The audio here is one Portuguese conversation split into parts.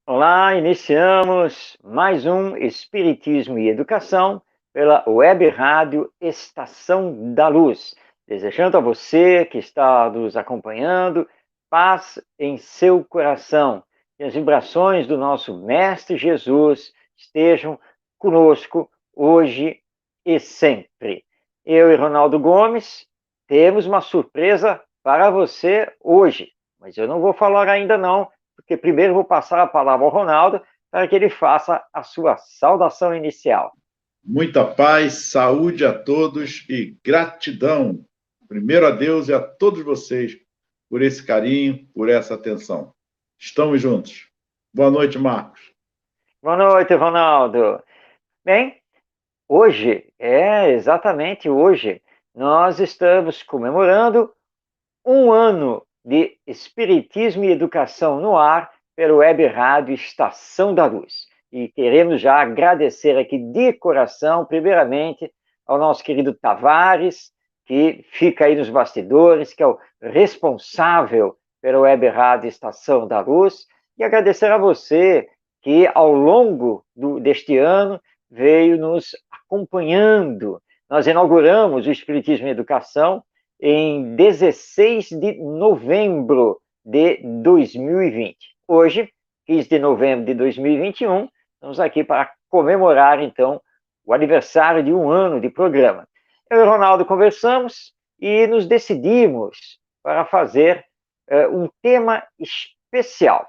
Olá, iniciamos mais um Espiritismo e Educação pela Web Rádio Estação da Luz. Desejando a você que está nos acompanhando, paz em seu coração. E as vibrações do nosso Mestre Jesus estejam conosco hoje e sempre. Eu e Ronaldo Gomes temos uma surpresa para você hoje, mas eu não vou falar ainda não, porque primeiro vou passar a palavra ao Ronaldo para que ele faça a sua saudação inicial. Muita paz, saúde a todos e gratidão, primeiro a Deus e a todos vocês, por esse carinho, por essa atenção. Estamos juntos. Boa noite, Marcos. Boa noite, Ronaldo. Bem, hoje, exatamente hoje, nós estamos comemorando um ano de Espiritismo e Educação no ar pelo Web Rádio Estação da Luz. E queremos já agradecer aqui de coração, primeiramente, ao nosso querido Tavares, que fica aí nos bastidores, que é o responsável pela Web Rádio Estação da Luz, e agradecer a você que, ao longo deste ano, veio nos acompanhando. Nós inauguramos o Espiritismo e Educação em 16 de novembro de 2020. Hoje, 15 de novembro de 2021, estamos aqui para comemorar, então, o aniversário de um ano de programa. Eu e o Ronaldo conversamos e nos decidimos para fazer um tema especial.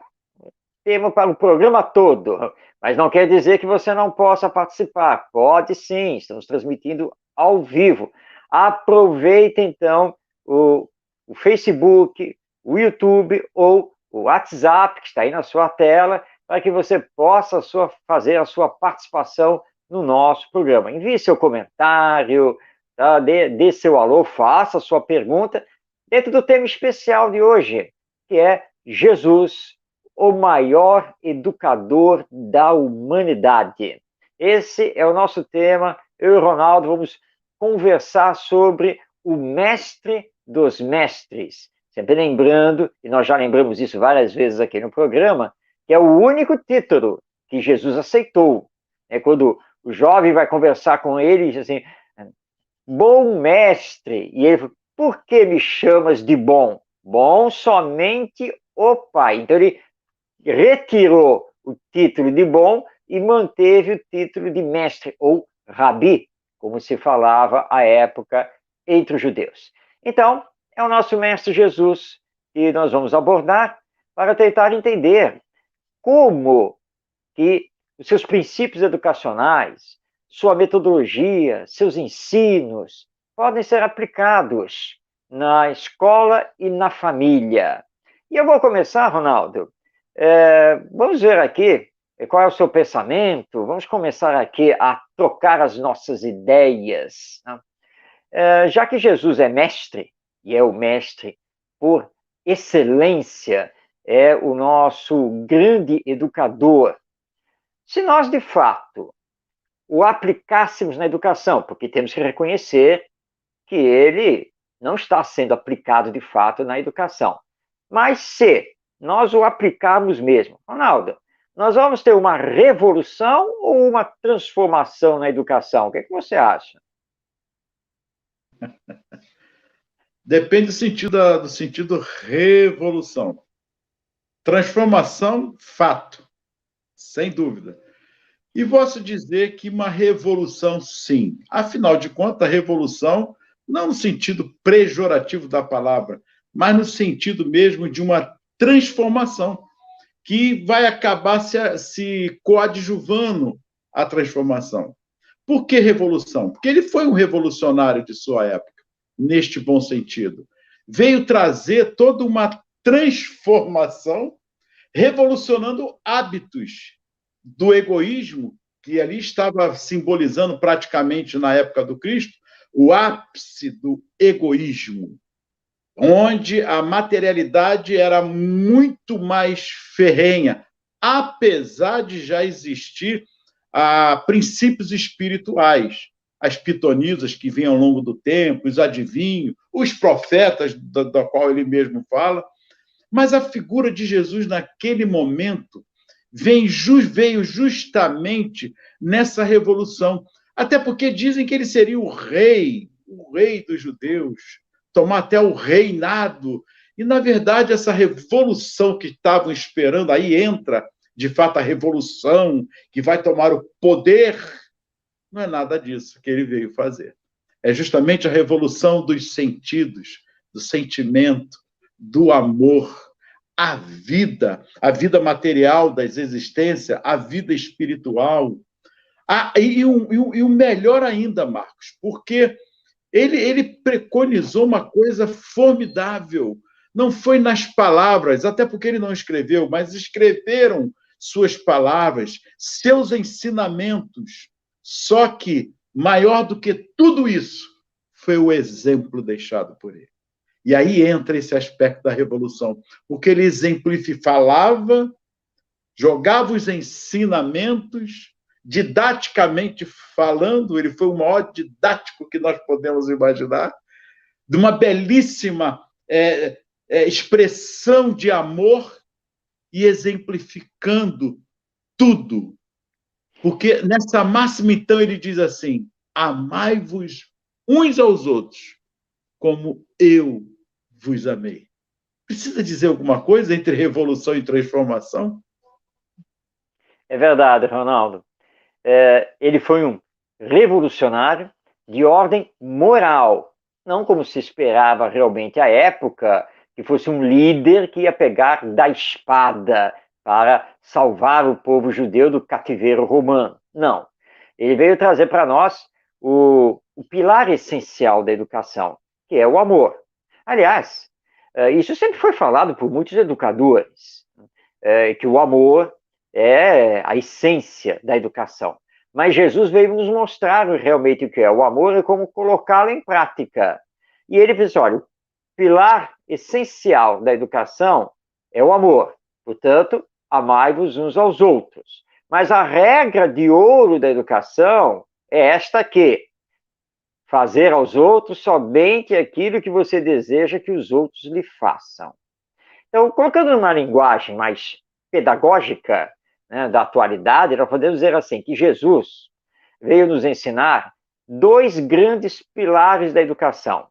Tema para o programa todo, mas não quer dizer que você não possa participar. Pode sim, estamos transmitindo ao vivo. Aproveite, então, o Facebook, o YouTube ou o WhatsApp, que está aí na sua tela, para que você possa fazer a sua participação no nosso programa. Envie seu comentário, tá? Dê seu alô, faça a sua pergunta dentro do tema especial de hoje, que é Jesus, o maior educador da humanidade. Esse é o nosso tema. Eu e o Ronaldo vamos conversar sobre o mestre dos mestres. Sempre lembrando, e nós já lembramos isso várias vezes aqui no programa, que é o único título que Jesus aceitou. É quando o jovem vai conversar com ele e diz assim, bom mestre, e ele fala, por que me chamas de bom? Bom somente o Pai. Então ele retirou o título de bom e manteve o título de mestre, ou rabi, como se falava à época entre os judeus. Então, é o nosso mestre Jesus que nós vamos abordar para tentar entender como que os seus princípios educacionais, sua metodologia, seus ensinos podem ser aplicados na escola e na família. E eu vou começar, Ronaldo. Vamos ver aqui qual é o seu pensamento. Vamos começar aqui a trocar as nossas ideias, né? Já que Jesus é mestre, e é o mestre por excelência, é o nosso grande educador. Se nós, de fato, o aplicássemos na educação, porque temos que reconhecer que ele não está sendo aplicado, de fato, na educação. Mas se nós o aplicarmos mesmo, Ronaldo, nós vamos ter uma revolução ou uma transformação na educação? O que você acha? Depende do sentido revolução. Transformação, fato, sem dúvida. E posso dizer que uma revolução, sim. Afinal de contas, a revolução, não no sentido pejorativo da palavra, mas no sentido mesmo de uma transformação que vai acabar se coadjuvando a transformação. Por que revolução? Porque ele foi um revolucionário de sua época, neste bom sentido. Veio trazer toda uma transformação, revolucionando hábitos do egoísmo, que ali estava simbolizando praticamente na época do Cristo, o ápice do egoísmo, onde a materialidade era muito mais ferrenha, apesar de já existir princípios espirituais, as pitonisas que vinham ao longo do tempo, os adivinhos, os profetas, da qual ele mesmo fala, mas a figura de Jesus naquele momento veio justamente nessa revolução. Até porque dizem que ele seria o rei dos judeus, tomar até o reinado. E, na verdade, essa revolução que estavam esperando, aí entra, de fato, a revolução que vai tomar o poder, não é nada disso que ele veio fazer. É justamente a revolução dos sentidos, do sentimento, do amor, a vida material das existências, a vida espiritual. E o melhor ainda, Marcos, porque ele preconizou uma coisa formidável. Não foi nas palavras, até porque ele não escreveu, mas escreveram suas palavras, seus ensinamentos. Só que, maior do que tudo isso, foi o exemplo deixado por ele. E aí entra esse aspecto da revolução, porque ele falava, jogava os ensinamentos, didaticamente falando, ele foi o maior didático que nós podemos imaginar, de uma belíssima expressão de amor e exemplificando tudo. Porque nessa máxima, então, ele diz assim: amai-vos uns aos outros, como eu vos amei. Precisa dizer alguma coisa entre revolução e transformação? É verdade, Ronaldo. Ele foi um revolucionário de ordem moral, não como se esperava realmente à época, que fosse um líder que ia pegar da espada para salvar o povo judeu do cativeiro romano. Não. Ele veio trazer para nós o pilar essencial da educação, que é o amor. Aliás, isso sempre foi falado por muitos educadores, que o amor é a essência da educação. Mas Jesus veio nos mostrar realmente o que é o amor e como colocá-lo em prática. E ele disse, olha, o pilar essencial da educação é o amor. Portanto, amai-vos uns aos outros. Mas a regra de ouro da educação é esta aqui: fazer aos outros somente aquilo que você deseja que os outros lhe façam. Então, colocando numa linguagem mais pedagógica, né, da atualidade, nós podemos dizer assim, que Jesus veio nos ensinar dois grandes pilares da educação: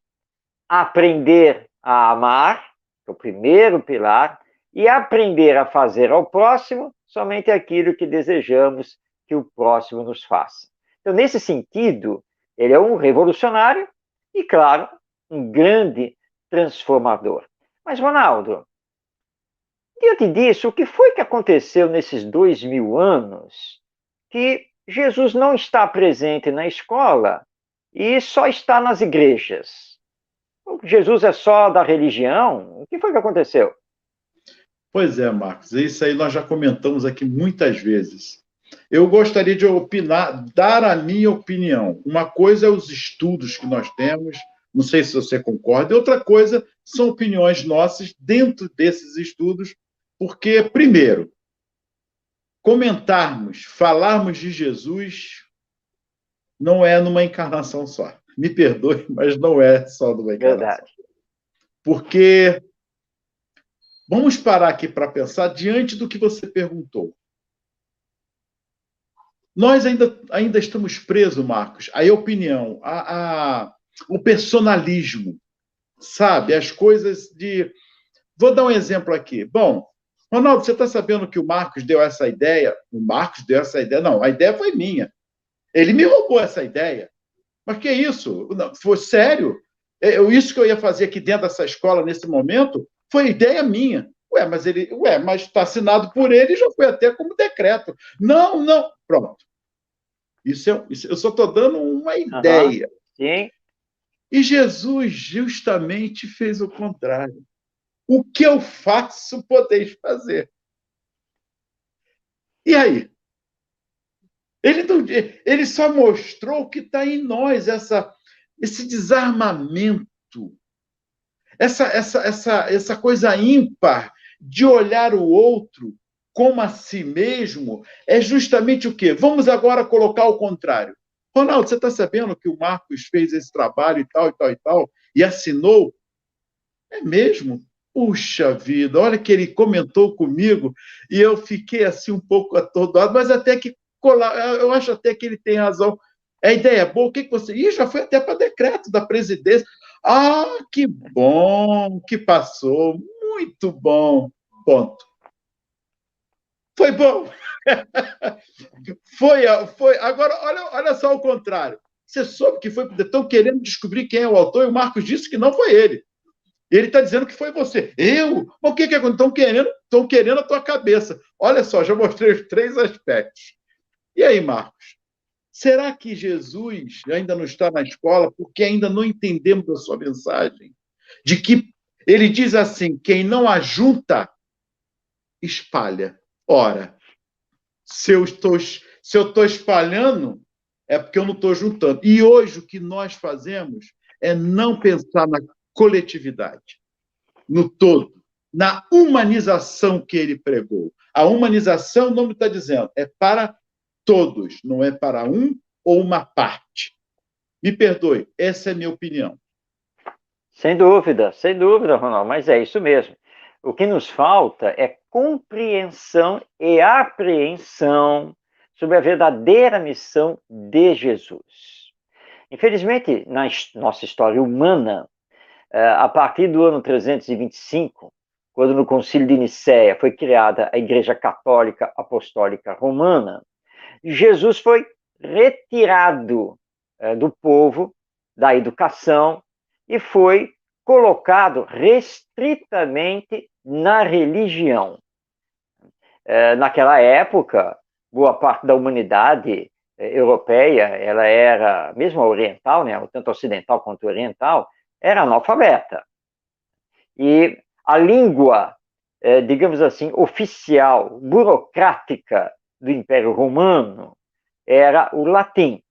aprender a amar, que é o primeiro pilar, e aprender a fazer ao próximo somente aquilo que desejamos que o próximo nos faça. Então, nesse sentido, ele é um revolucionário e, claro, um grande transformador. Mas, Ronaldo, diante disso, o que foi que aconteceu nesses 2000 anos que Jesus não está presente na escola e só está nas igrejas? Jesus é só da religião? O que foi que aconteceu? Pois é, Marcos, isso aí nós já comentamos aqui muitas vezes. Eu gostaria de opinar, dar a minha opinião. Uma coisa é os estudos que nós temos, não sei se você concorda, e outra coisa são opiniões nossas dentro desses estudos, porque, primeiro, comentarmos, falarmos de Jesus não é numa encarnação só. Me perdoe, mas não é só numa encarnação. Verdade. Porque vamos parar aqui para pensar diante do que você perguntou. Nós ainda estamos presos, Marcos, à opinião, o personalismo, sabe? As coisas de... Vou dar um exemplo aqui. Bom, Ronaldo, você está sabendo que o Marcos deu essa ideia? O Marcos deu essa ideia? Não, a ideia foi minha. Ele me roubou essa ideia. Mas que isso? Não, foi sério? Isso que eu ia fazer aqui dentro dessa escola nesse momento foi ideia minha. Mas está assinado por ele e já foi até como decreto. Não, não. Pronto. Eu só estou dando uma ideia. Sim. E Jesus justamente fez o contrário. O que eu faço, podeis fazer. E aí? Ele só mostrou que está em nós, esse desarmamento, essa coisa ímpar de olhar o outro como a si mesmo, é justamente o quê? Vamos agora colocar o contrário. Ronaldo, você está sabendo que o Marcos fez esse trabalho e tal, e tal, e tal, e assinou? É mesmo? Puxa vida, olha que ele comentou comigo e eu fiquei assim um pouco atordoado, mas até que eu acho até que ele tem razão. A ideia é boa, o que você. Ih, já foi até para decreto da presidência. Ah, que bom que passou, muito bom. Ponto. Foi bom. Foi. Agora, olha só o contrário. Você soube que foi. Estão querendo descobrir quem é o autor e o Marcos disse que não foi ele. Ele está dizendo que foi você. Eu? Mas o que é? Estão querendo a tua cabeça. Olha só, já mostrei os 3 aspectos. E aí, Marcos? Será que Jesus ainda não está na escola porque ainda não entendemos a sua mensagem? De que ele diz assim: quem não ajunta, espalha. Ora, se eu estou espalhando, é porque eu não estou juntando. E hoje o que nós fazemos é não pensar na coletividade, no todo, na humanização que ele pregou. A humanização, o nome está dizendo, é para todos, não é para um ou uma parte. Me perdoe, essa é a minha opinião. Sem dúvida, Ronaldo, mas é isso mesmo. O que nos falta é compreensão e apreensão sobre a verdadeira missão de Jesus. Infelizmente, na nossa história humana, a partir do ano 325, quando no Concílio de Nicéia foi criada a Igreja Católica Apostólica Romana, Jesus foi retirado do povo, da educação, e foi colocado restritamente na religião. Naquela época, boa parte da humanidade europeia, ela era, mesmo a oriental, né, tanto ocidental quanto oriental, era analfabeta. E a língua, digamos assim, oficial, burocrática do Império Romano era o latim.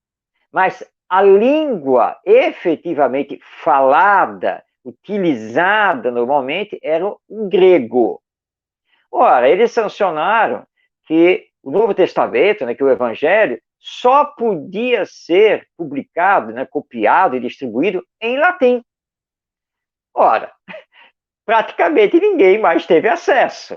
Mas a língua efetivamente falada, utilizada normalmente, era o grego. Ora, eles sancionaram que o Novo Testamento, né, que o Evangelho, só podia ser publicado, né, copiado e distribuído em latim. Ora, praticamente ninguém mais teve acesso.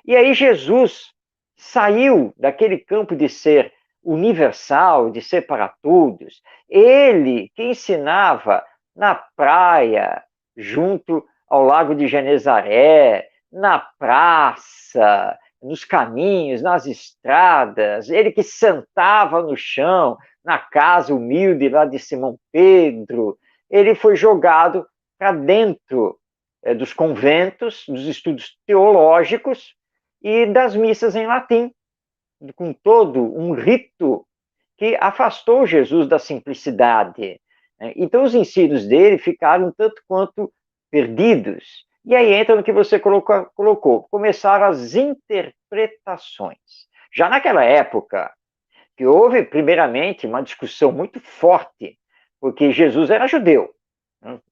E aí Jesus saiu daquele campo de ser universal, de ser para todos. Ele que ensinava na praia, junto ao lago de Genezaré, na praça, nos caminhos, nas estradas, ele que sentava no chão, na casa humilde lá de Simão Pedro, ele foi jogado para dentro dos conventos, dos estudos teológicos e das missas em latim, com todo um rito que afastou Jesus da simplicidade. Então, os ensinos dele ficaram tanto quanto perdidos. E aí entra no que você colocou. Começaram as interpretações. Já naquela época, que houve, primeiramente, uma discussão muito forte, porque Jesus era judeu.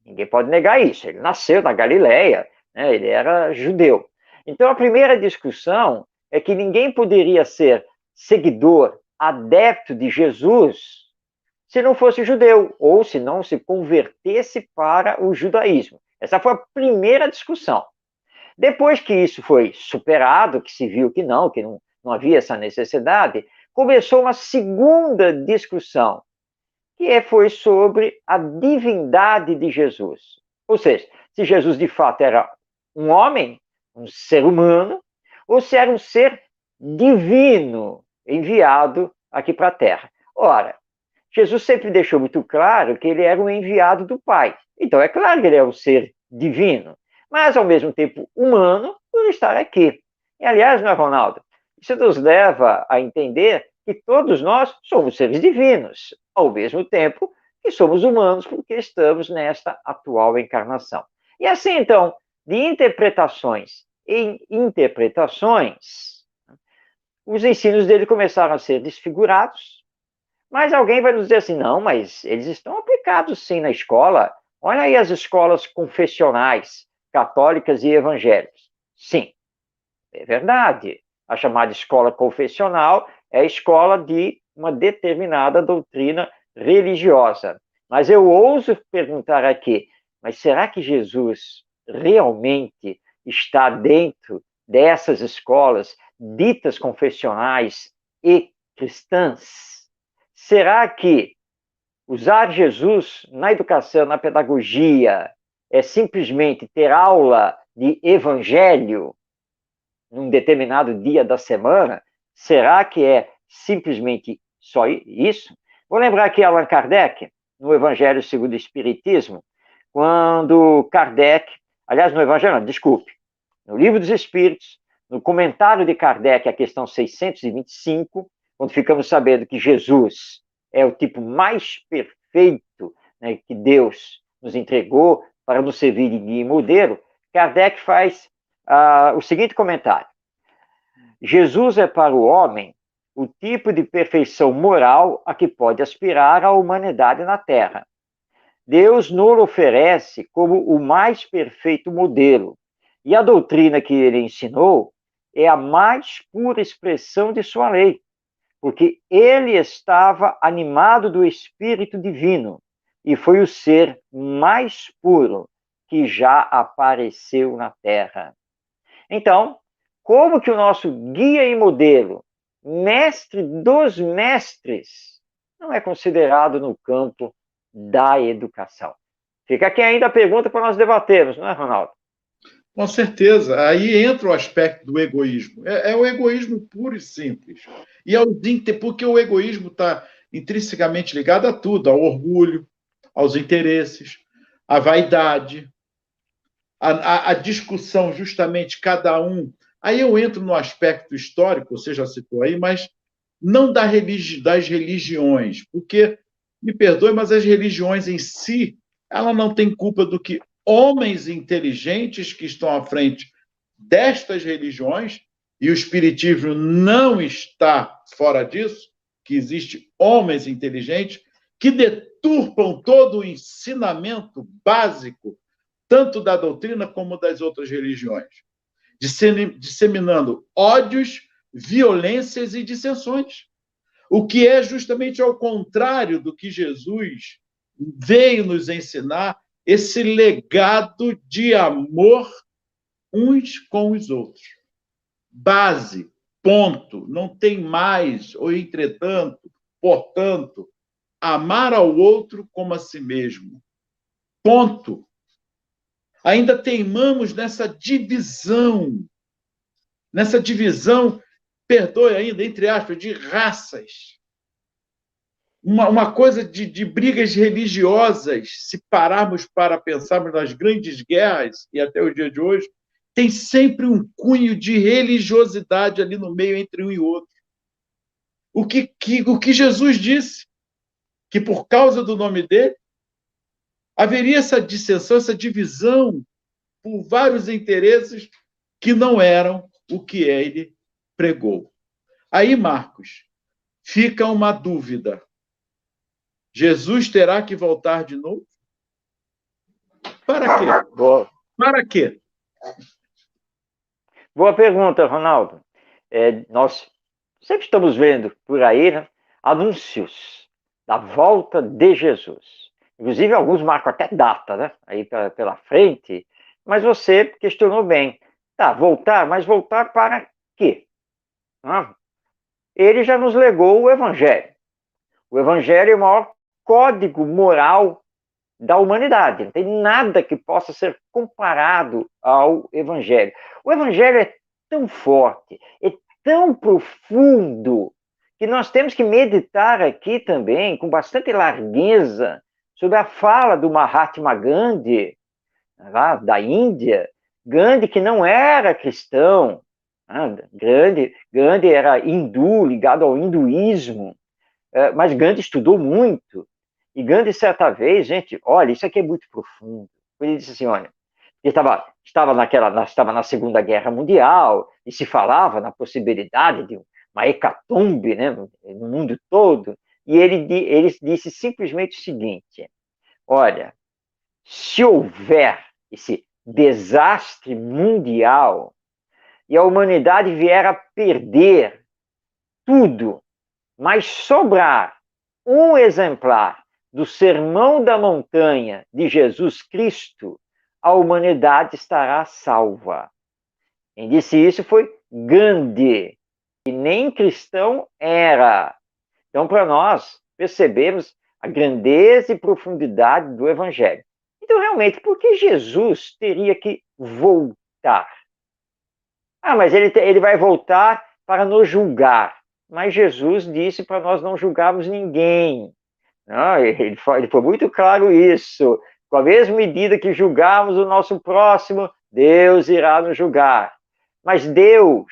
Ninguém pode negar isso. Ele nasceu na Galileia, né? Ele era judeu. Então, a primeira discussão é que ninguém poderia ser seguidor, adepto de Jesus, se não fosse judeu, ou se não se convertesse para o judaísmo. Essa foi a primeira discussão. Depois que isso foi superado, que se viu que não havia essa necessidade, começou uma segunda discussão, que foi sobre a divindade de Jesus. Ou seja, se Jesus de fato era um homem, um ser humano, ou se era um ser divino enviado aqui para a Terra. Ora, Jesus sempre deixou muito claro que ele era um enviado do Pai. Então, é claro que ele é um ser divino, mas ao mesmo tempo humano por estar aqui. E, aliás, não é, Ronaldo? Isso nos leva a entender que todos nós somos seres divinos, ao mesmo tempo que somos humanos, porque estamos nesta atual encarnação. E assim, então, de interpretações em interpretações, os ensinos dele começaram a ser desfigurados, mas alguém vai nos dizer assim, não, mas eles estão aplicados sim na escola. Olha aí as escolas confessionais, católicas e evangélicas. Sim, é verdade. A chamada escola confessional é a escola de uma determinada doutrina religiosa. Mas eu ouso perguntar aqui, mas será que Jesus realmente está dentro dessas escolas ditas confessionais e cristãs? Será que usar Jesus na educação, na pedagogia, é simplesmente ter aula de evangelho num determinado dia da semana? Será que é simplesmente só isso? Vou lembrar aqui Allan Kardec, no Evangelho segundo o Espiritismo, quando Kardec, aliás, no Evangelho, não, desculpe, no Livro dos Espíritos, no comentário de Kardec, a questão 625, quando ficamos sabendo que Jesus é o tipo mais perfeito, né, que Deus nos entregou para nos servir de guia e modelo, Kardec faz o seguinte comentário: Jesus é para o homem o tipo de perfeição moral a que pode aspirar a humanidade na Terra. Deus nos oferece como o mais perfeito modelo, e a doutrina que ele ensinou é a mais pura expressão de sua lei, porque ele estava animado do Espírito Divino e foi o ser mais puro que já apareceu na Terra. Então, como que o nosso guia e modelo, mestre dos mestres, não é considerado no campo da educação? Fica aqui ainda a pergunta para nós debatermos, não é, Ronaldo? Com certeza. Aí entra o aspecto do egoísmo. É o egoísmo puro e simples. E porque o egoísmo está intrinsecamente ligado a tudo, ao orgulho, aos interesses, à vaidade, à discussão, justamente cada um. Aí eu entro no aspecto histórico, você já citou aí, mas não das religiões, porque, me perdoe, mas as religiões em si, ela não tem culpa do que homens inteligentes que estão à frente destas religiões, e o espiritismo não está fora disso, que existe homens inteligentes que deturpam todo o ensinamento básico, tanto da doutrina como das outras religiões, disseminando ódios, violências e dissensões. O que é justamente ao contrário do que Jesus veio nos ensinar, esse legado de amor uns com os outros. Base, ponto. Não tem mais, ou entretanto, portanto, amar ao outro como a si mesmo. Ponto. Ainda teimamos nessa divisão, perdoe ainda, entre aspas, de raças. Uma coisa de brigas religiosas, se pararmos para pensarmos nas grandes guerras, e até o dia de hoje, tem sempre um cunho de religiosidade ali no meio entre um e outro. O que Jesus disse, que por causa do nome dele, haveria essa dissensão, essa divisão por vários interesses que não eram o que ele pregou. Aí, Marcos, fica uma dúvida. Jesus terá que voltar de novo? Para quê? Boa. Para quê? Boa pergunta, Ronaldo. Nós sempre estamos vendo por aí, né, anúncios da volta de Jesus. Inclusive, alguns marcam até data, né? Aí pela frente. Mas você questionou bem. Tá, voltar, mas voltar para quê? Ele já nos legou o Evangelho. O Evangelho é o maior código moral da humanidade. Não tem nada que possa ser comparado ao Evangelho. O Evangelho é tão forte, é tão profundo, que nós temos que meditar aqui também, com bastante largueza, sobre a fala do Mahatma Gandhi, lá da Índia. Gandhi, que não era cristão, Gandhi era hindu, ligado ao hinduísmo, mas Gandhi estudou muito. E Gandhi, certa vez, gente, olha, isso aqui é muito profundo. Ele disse assim, olha, ele estava na Segunda Guerra Mundial e se falava na possibilidade de uma hecatombe, né, no mundo todo. E ele disse simplesmente o seguinte: olha, se houver esse desastre mundial e a humanidade vier a perder tudo, mas sobrar um exemplar do Sermão da Montanha de Jesus Cristo, a humanidade estará salva. Quem disse isso foi Gandhi, que nem cristão era. Então, para nós percebemos a grandeza e profundidade do Evangelho. Então, realmente, por que Jesus teria que voltar? Ah, mas ele vai voltar para nos julgar. Mas Jesus disse para nós não julgarmos ninguém. Não, ele foi muito claro isso. Com a mesma medida que julgarmos o nosso próximo, Deus irá nos julgar. Mas Deus,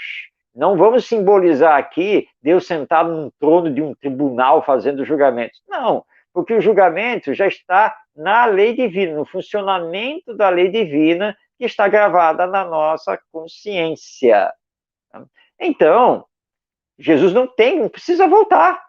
não vamos simbolizar aqui Deus sentado num trono de um tribunal fazendo julgamentos. Não, porque o julgamento já está na lei divina, no funcionamento da lei divina que está gravada na nossa consciência. Então, Jesus não precisa voltar.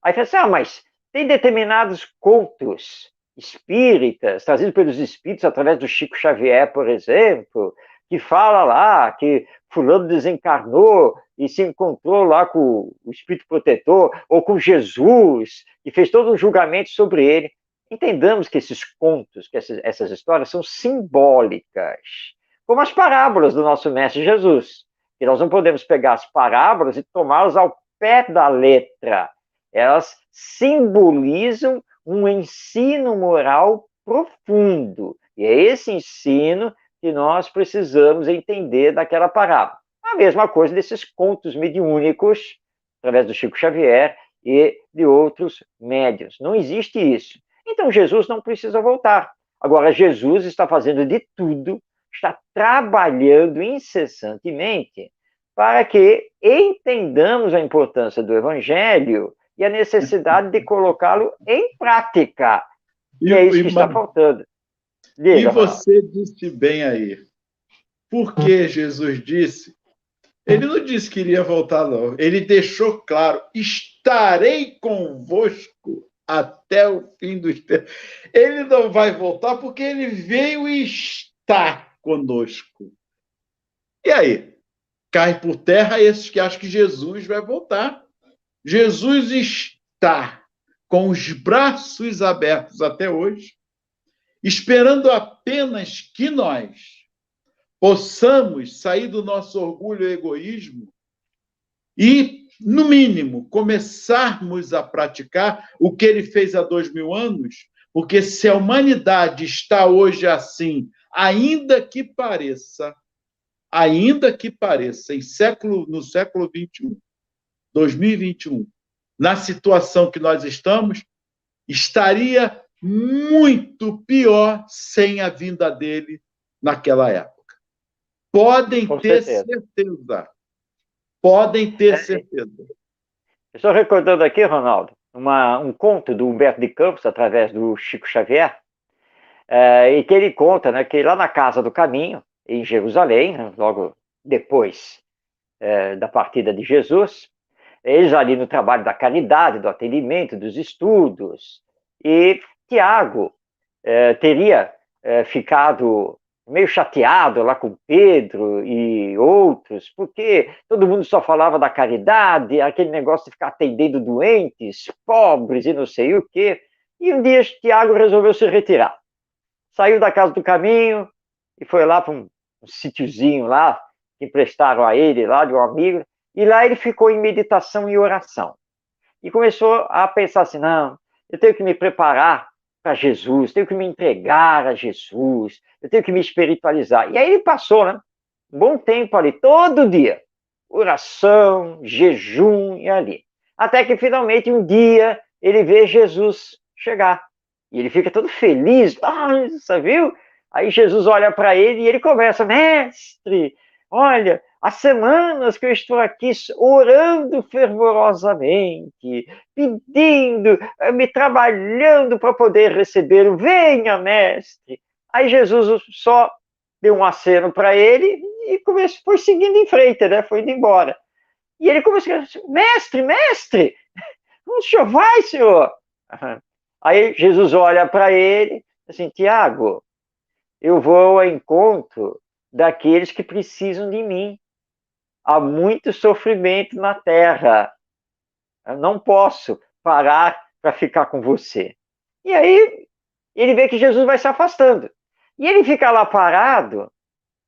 Aí fala assim, mas tem determinados contos espíritas, trazidos pelos espíritos através do Chico Xavier, por exemplo, que fala lá que fulano desencarnou e se encontrou lá com o espírito protetor, ou com Jesus, e fez todo um julgamento sobre ele. Entendamos que esses contos, que essas histórias são simbólicas, como as parábolas do nosso Mestre Jesus. E nós não podemos pegar as parábolas e tomá-las ao pé da letra. Elas simbolizam um ensino moral profundo. E é esse ensino que nós precisamos entender daquela parábola. A mesma coisa desses contos mediúnicos, através do Chico Xavier e de outros médiuns. Não existe isso. Então, Jesus não precisa voltar. Agora, Jesus está fazendo de tudo, está trabalhando incessantemente para que entendamos a importância do Evangelho e a necessidade de colocá-lo em prática. E é isso que está faltando. Diga, e você disse bem aí. Porque Jesus disse, ele não disse que iria voltar, não. Ele deixou claro, estarei convosco até o fim dos tempos. Ele não vai voltar porque ele veio e está conosco. E aí? Cai por terra esses que acham que Jesus vai voltar. Jesus está com os braços abertos até hoje, esperando apenas que nós possamos sair do nosso orgulho e egoísmo e, no mínimo, começarmos a praticar o que ele fez há 2000 anos, porque se a humanidade está hoje assim, ainda que pareça, no século XXI, 2021, na situação que nós estamos, estaria muito pior sem a vinda dele naquela época. Podem ter certeza. Podem ter certeza. Estou recordando aqui, Ronaldo, um conto do Humberto de Campos, através do Chico Xavier, e que ele conta, né, que lá na Casa do Caminho, em Jerusalém, né, logo depois da partida de Jesus, eles ali no trabalho da caridade, do atendimento, dos estudos, e Tiago teria ficado meio chateado lá com Pedro e outros, porque todo mundo só falava da caridade, aquele negócio de ficar atendendo doentes, pobres e não sei o quê. E um dia Tiago resolveu se retirar. Saiu da Casa do Caminho e foi lá para um sítiozinho lá, que emprestaram a ele, lá de um amigo, e lá ele ficou em meditação e oração. E começou a pensar assim, não, eu tenho que me preparar para Jesus, tenho que me entregar a Jesus, eu tenho que me espiritualizar. E aí ele passou, né, um bom tempo ali, todo dia, oração, jejum e ali. Até que finalmente um dia ele vê Jesus chegar. E ele fica todo feliz, nossa, viu? Aí Jesus olha para ele e ele começa, mestre, olha, há semanas que eu estou aqui orando fervorosamente, pedindo, me trabalhando para poder receber. Venha, mestre. Aí Jesus só deu um aceno para ele e foi seguindo em frente, né? Foi indo embora. E ele começou a dizer, mestre, mestre, onde o senhor vai, senhor? Aí Jesus olha para ele, assim, Tiago, eu vou ao encontro daqueles que precisam de mim. Há muito sofrimento na terra. Eu não posso parar para ficar com você. E aí ele vê que Jesus vai se afastando. E ele fica lá parado.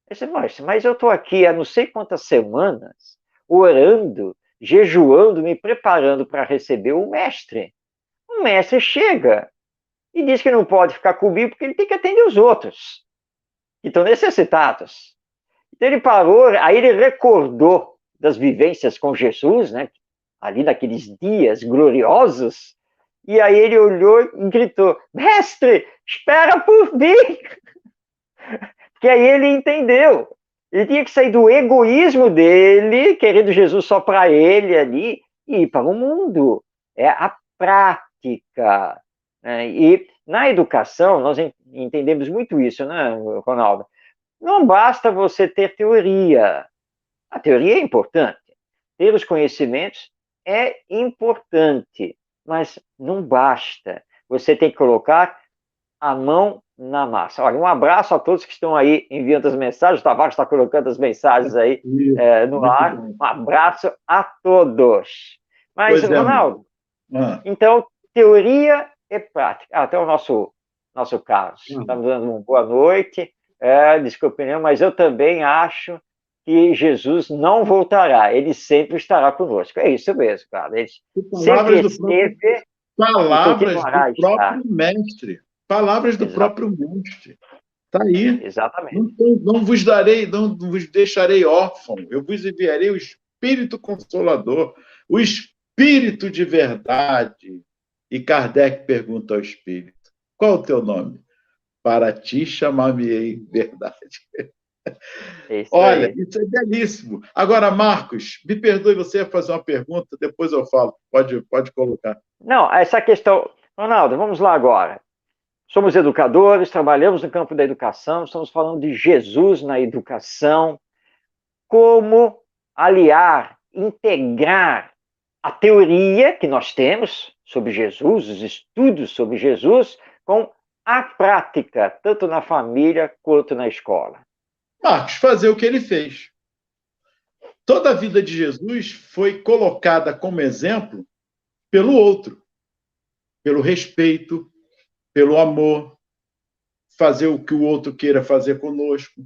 Eu disse, mas eu estou aqui há não sei quantas semanas, orando, jejuando, me preparando para receber o mestre. O mestre chega e diz que não pode ficar comigo porque ele tem que atender os outros, que estão necessitados. Então ele parou, aí ele recordou das vivências com Jesus, né? Ali naqueles dias gloriosos, e aí ele olhou e gritou, mestre, espera por mim! Que aí ele entendeu. Ele tinha que sair do egoísmo dele, querendo Jesus só para ele ali, e ir para o mundo. É a prática. Né? E na educação, nós entendemos muito isso, né, Ronaldo? Não basta você ter teoria. A teoria é importante. Ter os conhecimentos é importante, mas não basta. Você tem que colocar a mão na massa. Olha, um abraço a todos que estão aí enviando as mensagens. O Tavares está colocando as mensagens aí no ar. Um abraço a todos. Mas, Pois é, Ronaldo, então, teoria e prática. Até o nosso Carlos. Estamos dando uma boa noite. Desculpe, mas eu também acho que Jesus não voltará. Ele sempre estará conosco. É isso mesmo, cara. Ele sempre esteve Palavras do próprio mestre. Palavras do próprio mestre. Está aí. Exatamente. Não vos deixarei órfão. Eu vos enviarei o Espírito Consolador, o Espírito de verdade. E Kardec pergunta ao Espírito: qual o teu nome? Para ti chamar-me-ei verdade. Olha, isso é belíssimo. Agora, Marcos, me perdoe, você ia fazer uma pergunta, depois eu falo. Pode colocar. Não, essa questão... Ronaldo, vamos lá agora. Somos educadores, trabalhamos no campo da educação, estamos falando de Jesus na educação, como aliar, integrar a teoria que nós temos sobre Jesus, os estudos sobre Jesus, com a prática, tanto na família quanto na escola. Marcos, fazer o que ele fez. Toda a vida de Jesus foi colocada como exemplo pelo outro, pelo respeito, pelo amor, fazer o que o outro queira fazer conosco.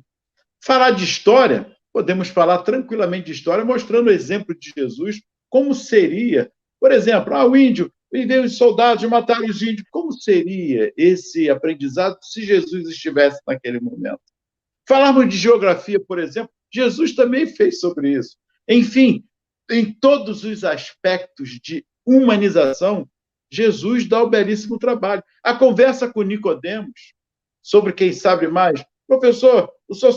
Falar de história, podemos falar tranquilamente de história, mostrando o exemplo de Jesus, como seria, por exemplo, o índio, e veio os soldados mataram os índios, como seria esse aprendizado se Jesus estivesse naquele momento? Falarmos de geografia, por exemplo, Jesus também fez sobre isso. Enfim, em todos os aspectos de humanização, Jesus dá o belíssimo trabalho. A conversa com Nicodemos sobre quem sabe mais. Professor, o senhor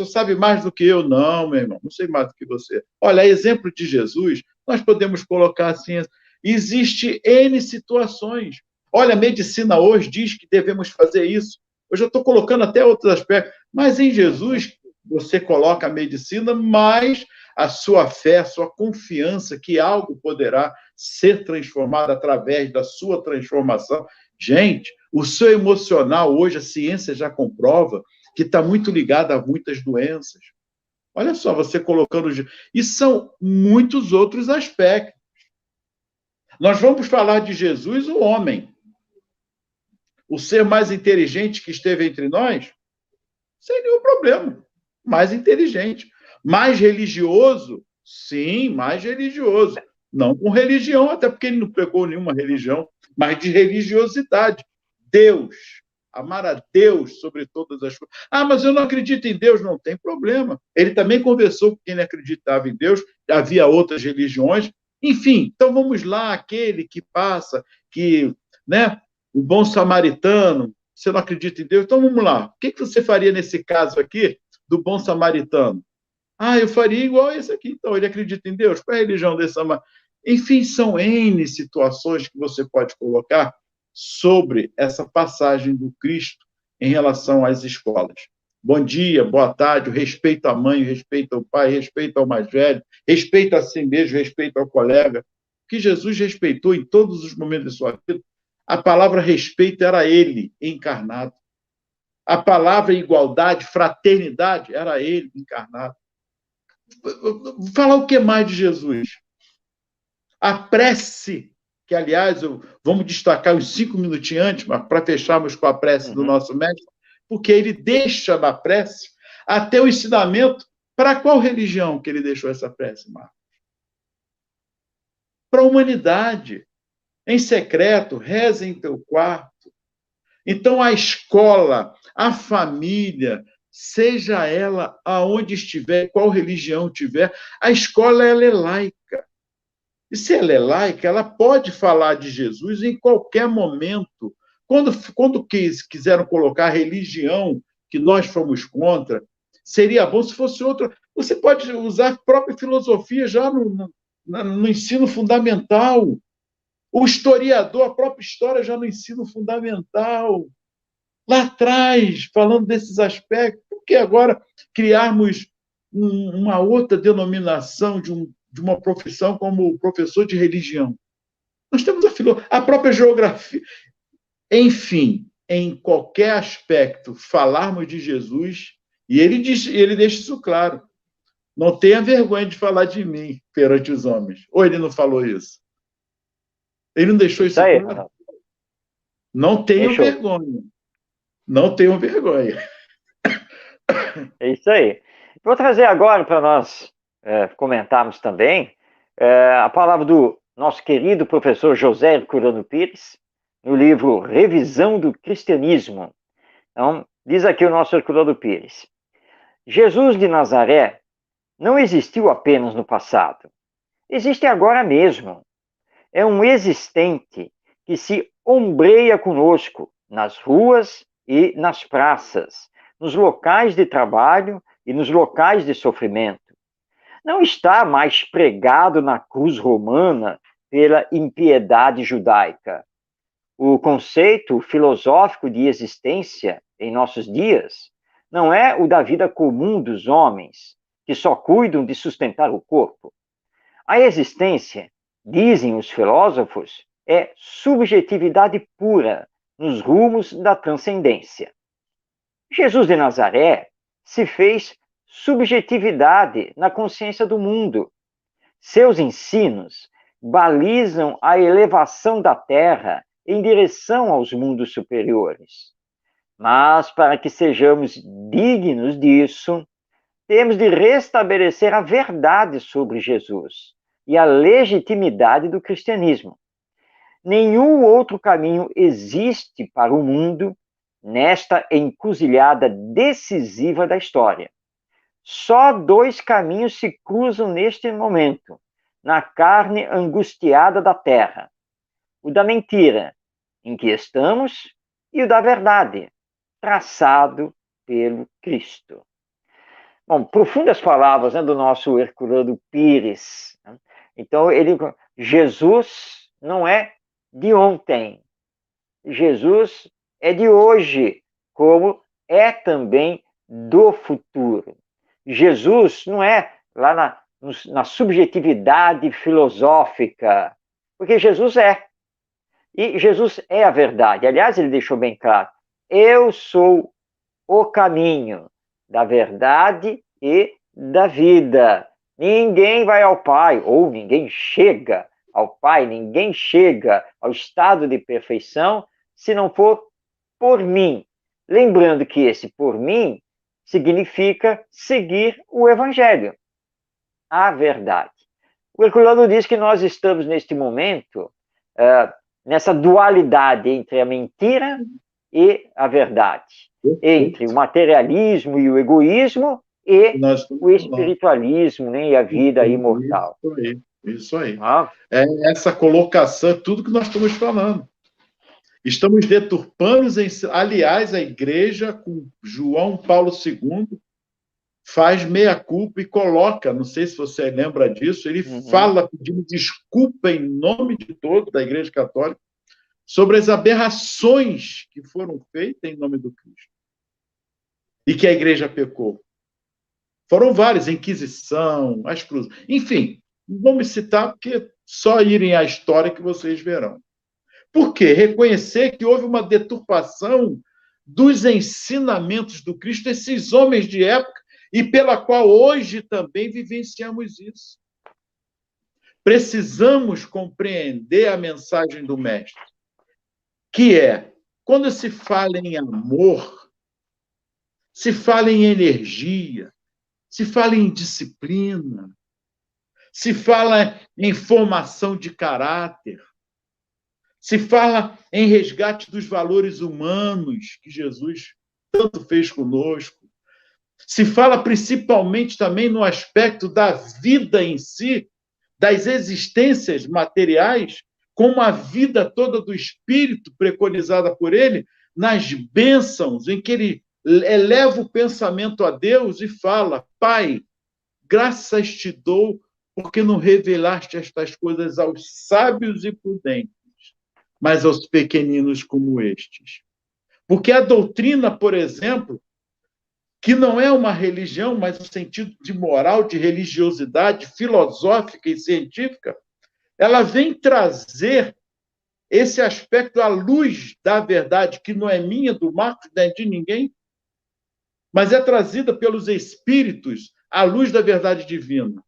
sabe mais do que eu? Não, meu irmão, não sei mais do que você. Olha, exemplo de Jesus, nós podemos colocar assim, existe N situações. Olha, a medicina hoje diz que devemos fazer isso. Eu já estou colocando até outros aspectos. Mas em Jesus, você coloca a medicina, mais a sua fé, a sua confiança que algo poderá ser transformado através da sua transformação. Gente, o seu emocional, hoje a ciência já comprova que está muito ligado a muitas doenças. Olha só, você colocando... E são muitos outros aspectos. Nós vamos falar de Jesus, o homem. O ser mais inteligente que esteve entre nós, sem nenhum problema. Mais inteligente. Mais religioso? Sim, mais religioso. Não com religião, até porque ele não pegou nenhuma religião, mas de religiosidade. Deus. Amar a Deus sobre todas as coisas. Mas eu não acredito em Deus. Não tem problema. Ele também conversou com quem acreditava em Deus. Havia outras religiões. Enfim, então vamos lá, aquele que passa, que, né, o bom samaritano, você não acredita em Deus? Então vamos lá. O que você faria nesse caso aqui do bom samaritano? Eu faria igual esse aqui. Então, ele acredita em Deus? Qual é a religião desse samaritano? Enfim, são N situações que você pode colocar sobre essa passagem do Cristo em relação às escolas. Bom dia, boa tarde, o respeito à mãe, o respeito ao pai, respeito ao mais velho, respeito a si mesmo, respeito ao colega, que Jesus respeitou em todos os momentos de sua vida. A palavra respeito era ele encarnado. A palavra igualdade, fraternidade, era ele encarnado. Falar o que mais de Jesus? A prece, que, aliás, vamos destacar uns 5 minutinhos antes, para fecharmos com a prece do nosso mestre. porque ele deixa na prece até o ensinamento. Para qual religião que ele deixou essa prece, Marcos? Para a humanidade. Em secreto, reza em teu quarto. Então, a escola, a família, seja ela aonde estiver, qual religião tiver, a escola ela é laica. E se ela é laica, ela pode falar de Jesus em qualquer momento. Quando quiseram colocar a religião que nós fomos contra, seria bom se fosse outra. Você pode usar a própria filosofia já no ensino fundamental. O historiador, a própria história já no ensino fundamental. Lá atrás, falando desses aspectos, por que agora criarmos uma outra denominação de uma profissão como professor de religião? Nós temos a própria geografia. Enfim, em qualquer aspecto, falarmos de Jesus, e ele deixa isso claro. Não tenha vergonha de falar de mim perante os homens. Ou ele não falou isso? Ele não deixou isso aí, claro? Não tenham vergonha. Não tenham vergonha. É isso aí. Vou trazer agora para nós comentarmos também a palavra do nosso querido professor José Herculano Pires, no livro Revisão do Cristianismo. Então, diz aqui o nosso Herculano Pires: Jesus de Nazaré não existiu apenas no passado, existe agora mesmo. É um existente que se ombreia conosco nas ruas e nas praças, nos locais de trabalho e nos locais de sofrimento. Não está mais pregado na cruz romana pela impiedade judaica. O conceito filosófico de existência em nossos dias não é o da vida comum dos homens, que só cuidam de sustentar o corpo. A existência, dizem os filósofos, é subjetividade pura nos rumos da transcendência. Jesus de Nazaré se fez subjetividade na consciência do mundo. Seus ensinos balizam a elevação da Terra em direção aos mundos superiores. Mas, para que sejamos dignos disso, temos de restabelecer a verdade sobre Jesus e a legitimidade do cristianismo. Nenhum outro caminho existe para o mundo nesta encruzilhada decisiva da história. Só dois caminhos se cruzam neste momento, na carne angustiada da terra: o da mentira, em que estamos, e o da verdade, traçado pelo Cristo. Bom, profundas palavras, né, do nosso Herculano Pires. Então, Jesus não é de ontem. Jesus é de hoje, como é também do futuro. Jesus não é lá na subjetividade filosófica, porque Jesus é. E Jesus é a verdade. Aliás, ele deixou bem claro: eu sou o caminho da verdade e da vida. Ninguém vai ao Pai, ou ninguém chega ao Pai, ninguém chega ao estado de perfeição se não for por mim. Lembrando que esse por mim significa seguir o Evangelho, a verdade. O Herculano diz que nós estamos neste momento nessa dualidade entre a mentira e a verdade, entre o materialismo e o egoísmo e o espiritualismo, né, e a vida imortal. Isso aí. É essa colocação, tudo que nós estamos falando. Estamos deturpando, aliás, a igreja, com João Paulo II, faz meia-culpa e coloca, não sei se você lembra disso, ele fala pedindo desculpa em nome de todos da Igreja Católica sobre as aberrações que foram feitas em nome do Cristo e que a igreja pecou. Foram várias, a Inquisição, as cruzes, enfim, não vou me citar porque só irem à história que vocês verão. Por quê? Reconhecer que houve uma deturpação dos ensinamentos do Cristo, esses homens de época, e pela qual hoje também vivenciamos isso. Precisamos compreender a mensagem do Mestre, que é, quando se fala em amor, se fala em energia, se fala em disciplina, se fala em formação de caráter, se fala em resgate dos valores humanos que Jesus tanto fez conosco. Se fala principalmente também no aspecto da vida em si, das existências materiais, como a vida toda do Espírito preconizada por ele, nas bênçãos em que ele eleva o pensamento a Deus e fala: Pai, graças te dou porque não revelaste estas coisas aos sábios e prudentes, mas aos pequeninos como estes. Porque a doutrina, por exemplo, que não é uma religião, mas no sentido de moral, de religiosidade filosófica e científica, ela vem trazer esse aspecto à luz da verdade, que não é minha, do Marcos, não é de ninguém, mas é trazida pelos Espíritos à luz da verdade divina,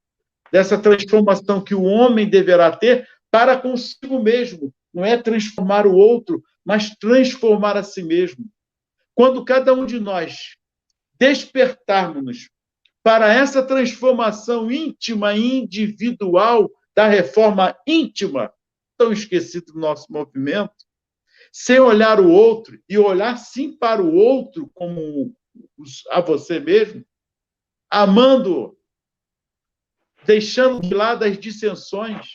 dessa transformação que o homem deverá ter para consigo mesmo. Não é transformar o outro, mas transformar a si mesmo. Quando cada um de nós despertarmos para essa transformação íntima e individual da reforma íntima, tão esquecido do nosso movimento, sem olhar o outro e olhar sim para o outro como a você mesmo, amando, deixando de lado as dissensões,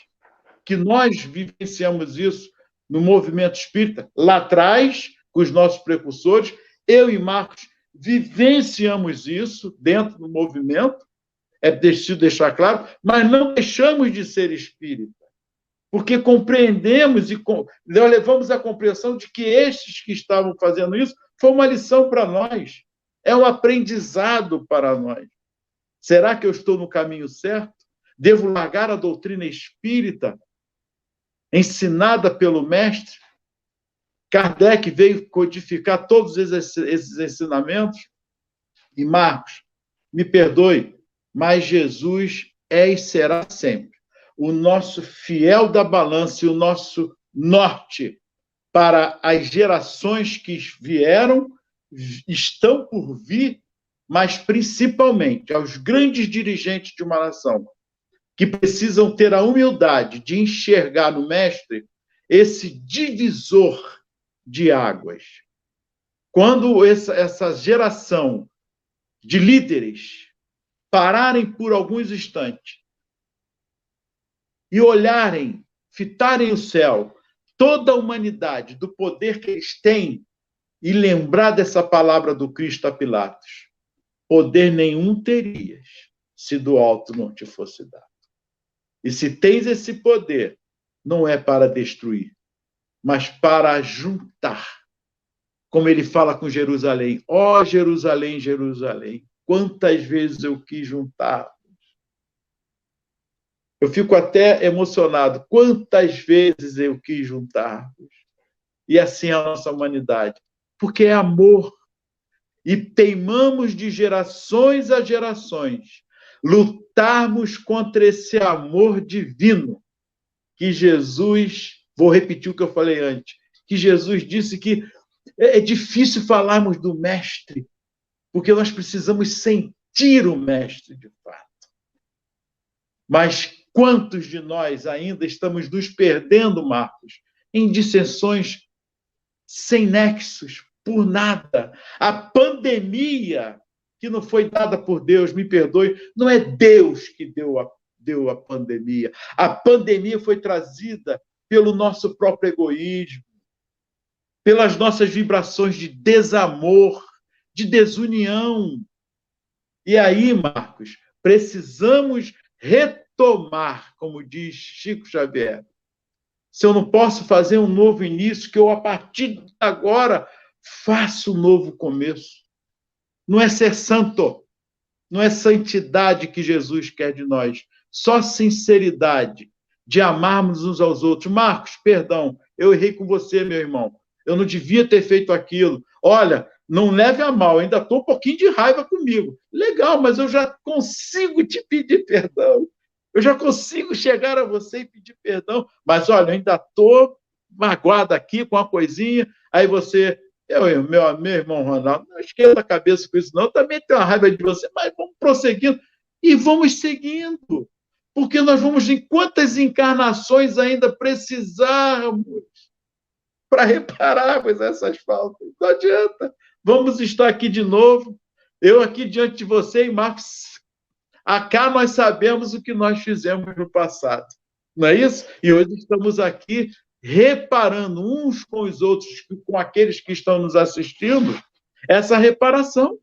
que nós vivenciamos isso no movimento espírita, lá atrás, com os nossos precursores, eu e Marcos vivenciamos isso dentro do movimento, é preciso deixar claro, mas não deixamos de ser espírita, porque compreendemos e levamos à compreensão de que estes que estavam fazendo isso foi uma lição para nós, é um aprendizado para nós. Será que eu estou no caminho certo? Devo largar a doutrina espírita ensinada pelo mestre? Kardec veio codificar todos esses ensinamentos. E Marcos, me perdoe, mas Jesus é e será sempre o nosso fiel da balança e o nosso norte para as gerações que vieram, estão por vir, mas principalmente aos grandes dirigentes de uma nação, que precisam ter a humildade de enxergar no mestre esse divisor de águas. Quando essa geração de líderes pararem por alguns instantes e olharem, fitarem o céu, toda a humanidade, do poder que eles têm, e lembrar dessa palavra do Cristo a Pilatos: poder nenhum terias se do alto não te fosse dado. E se tens esse poder, não é para destruir, mas para juntar. Como ele fala com Jerusalém: ó Jerusalém, Jerusalém, quantas vezes eu quis juntar. Eu fico até emocionado. Quantas vezes eu quis juntar. E assim a nossa humanidade. Porque é amor. E teimamos de gerações a gerações lutarmos contra esse amor divino que Jesus, vou repetir o que eu falei antes, que Jesus disse que é difícil falarmos do mestre, porque nós precisamos sentir o mestre de fato. Mas quantos de nós ainda estamos nos perdendo, Marcos, em dissensões sem nexos, por nada? A pandemia, que não foi dada por Deus, me perdoe, não é Deus que deu a pandemia. A pandemia foi trazida pelo nosso próprio egoísmo, pelas nossas vibrações de desamor, de desunião. E aí, Marcos, precisamos retomar, como diz Chico Xavier. Se eu não posso fazer um novo início, que eu, a partir de agora, faço um novo começo. Não é ser santo, não é santidade que Jesus quer de nós, só sinceridade, de amarmos uns aos outros. Marcos, perdão, eu errei com você, meu irmão. Eu não devia ter feito aquilo. Olha, não leve a mal, ainda estou um pouquinho de raiva comigo. Legal, mas eu já consigo te pedir perdão. Eu já consigo chegar a você e pedir perdão. Mas, olha, eu ainda estou magoado aqui com uma coisinha. Aí você Meu irmão Ronaldo, não esquenta a cabeça com isso, não. Eu também tenho uma raiva de você, mas vamos prosseguindo e vamos seguindo. Porque nós vamos, em quantas encarnações ainda precisarmos para repararmos essas faltas? Não adianta. Vamos estar aqui de novo. Eu aqui diante de você e Marcos, acá nós sabemos o que nós fizemos no passado. Não é isso? E hoje estamos aqui reparando uns com os outros, com aqueles que estão nos assistindo, essa reparação.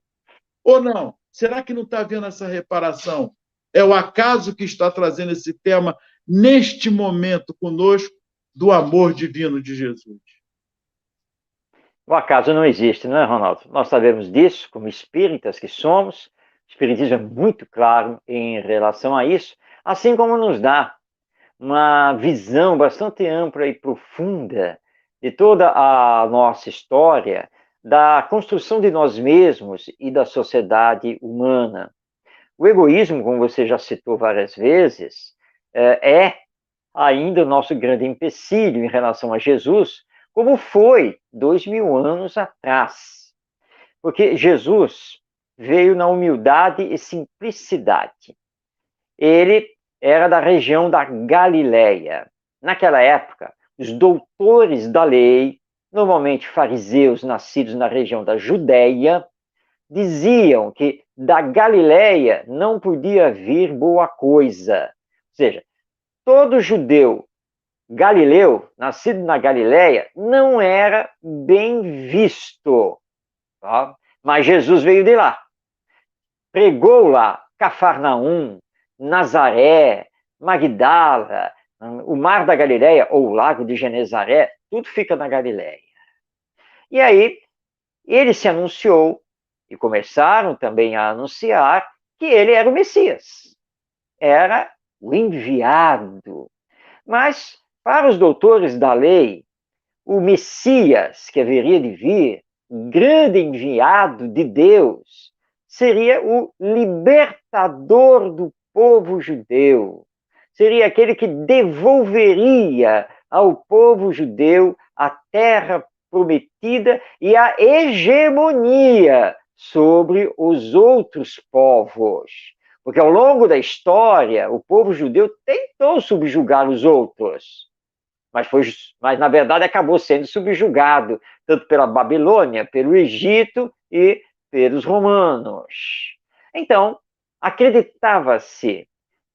Ou não? Será que não está havendo essa reparação? É o acaso que está trazendo esse tema neste momento conosco do amor divino de Jesus? O acaso não existe, não é, Ronaldo? Nós sabemos disso, como espíritas que somos. O Espiritismo é muito claro em relação a isso, assim como nos dá uma visão bastante ampla e profunda de toda a nossa história, da construção de nós mesmos e da sociedade humana. O egoísmo, como você já citou várias vezes, é ainda o nosso grande empecilho em relação a Jesus, como foi 2000 anos atrás. Porque Jesus veio na humildade e simplicidade. Ele era da região da Galileia. Naquela época, os doutores da lei, normalmente fariseus nascidos na região da Judéia, diziam que da Galileia não podia vir boa coisa. Ou seja, todo judeu galileu, nascido na Galileia, não era bem visto. Tá? Mas Jesus veio de lá. Pregou lá, Cafarnaum, Nazaré, Magdala, o Mar da Galileia, ou o Lago de Genezaré, tudo fica na Galileia. E aí, ele se anunciou, e começaram também a anunciar, que ele era o Messias. Era o enviado. Mas, para os doutores da lei, o Messias que haveria de vir, o grande enviado de Deus, seria o libertador do povo judeu. Seria aquele que devolveria ao povo judeu a terra prometida e a hegemonia sobre os outros povos. Porque ao longo da história, o povo judeu tentou subjugar os outros, mas na verdade acabou sendo subjugado, tanto pela Babilônia, pelo Egito e pelos romanos. Então, acreditava-se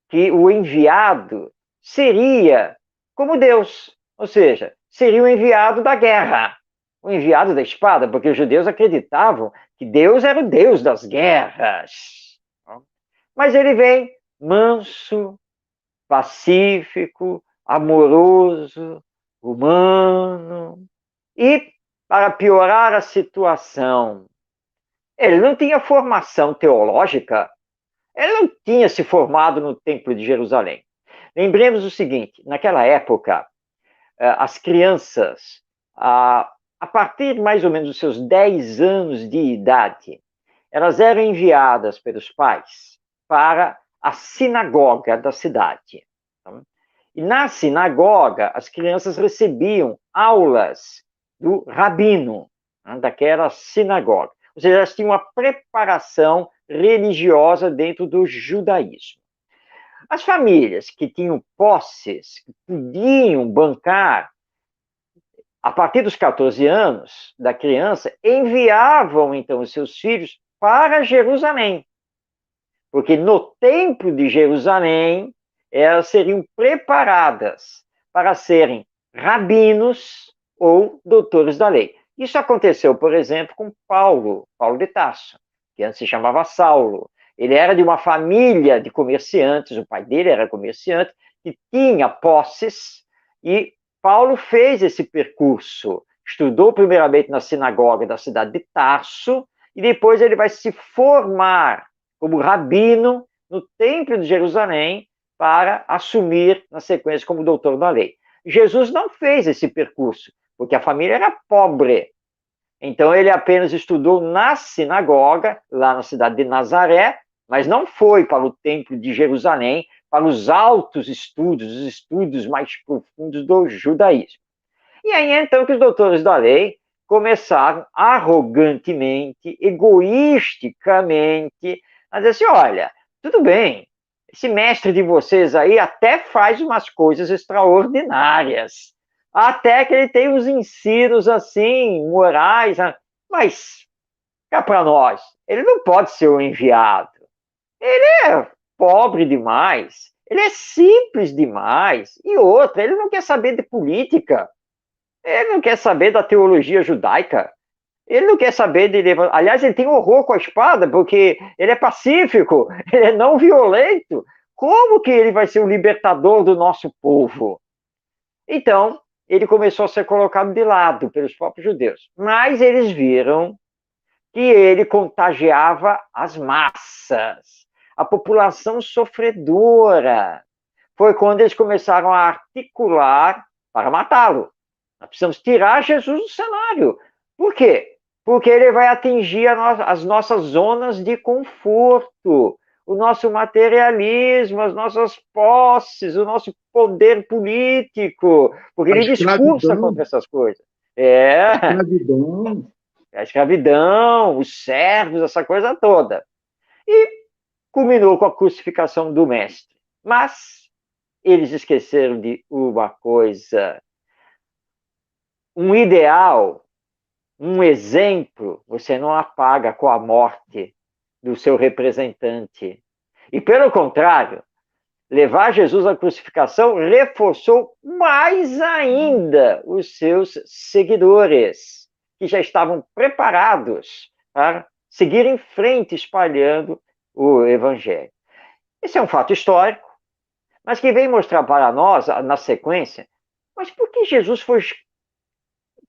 que o enviado seria como Deus, ou seja, seria o enviado da guerra, o enviado da espada, porque os judeus acreditavam que Deus era o Deus das guerras. Mas ele vem manso, pacífico, amoroso, humano. E, para piorar a situação, ele não tinha formação teológica, ele não tinha se formado no Templo de Jerusalém. Lembremos o seguinte: naquela época, as crianças, a partir mais ou menos dos seus 10 anos de idade, elas eram enviadas pelos pais para a sinagoga da cidade. E na sinagoga, as crianças recebiam aulas do rabino, daquela sinagoga. Ou seja, elas tinham uma preparação religiosa dentro do judaísmo. As famílias que tinham posses, que podiam bancar, a partir dos 14 anos da criança, enviavam então os seus filhos para Jerusalém. Porque no templo de Jerusalém, elas seriam preparadas para serem rabinos ou doutores da lei. Isso aconteceu, por exemplo, com Paulo de Tarso, que antes se chamava Saulo. Ele era de uma família de comerciantes, o pai dele era comerciante, que tinha posses, e Paulo fez esse percurso. Estudou primeiramente na sinagoga da cidade de Tarso, e depois ele vai se formar como rabino no Templo de Jerusalém para assumir, na sequência, como doutor da lei. Jesus não fez esse percurso, porque a família era pobre. Então, ele apenas estudou na sinagoga, lá na cidade de Nazaré, mas não foi para o Templo de Jerusalém, para os altos estudos, os estudos mais profundos do judaísmo. E aí, então, que os doutores da lei começaram arrogantemente, egoisticamente, a dizer assim: olha, tudo bem, esse mestre de vocês aí até faz umas coisas extraordinárias, até que ele tem uns ensinos assim, morais, mas cá para nós, ele não pode ser o enviado. Ele é pobre demais, ele é simples demais, e outra, ele não quer saber de política, ele não quer saber da teologia judaica, ele não quer saber de. Aliás, ele tem horror com a espada, porque ele é pacífico, ele é não violento. Como que ele vai ser o libertador do nosso povo? Então, ele começou a ser colocado de lado pelos próprios judeus. Mas eles viram que ele contagiava as massas, a população sofredora. Foi quando eles começaram a articular para matá-lo. Nós precisamos tirar Jesus do cenário. Por quê? Porque ele vai atingir as nossas zonas de conforto, o nosso materialismo, as nossas posses, o nosso poder político, porque A ele discursa escravidão. contra essas coisas. É, Escravidão. a escravidão, os servos, essa coisa toda. E culminou com a crucificação do mestre. Mas eles esqueceram de uma coisa: um ideal, um exemplo, você não apaga com a morte do seu representante. E, pelo contrário, levar Jesus à crucificação reforçou mais ainda os seus seguidores, que já estavam preparados para seguir em frente espalhando o evangelho. Esse é um fato histórico, mas que vem mostrar para nós, na sequência, mas por que Jesus foi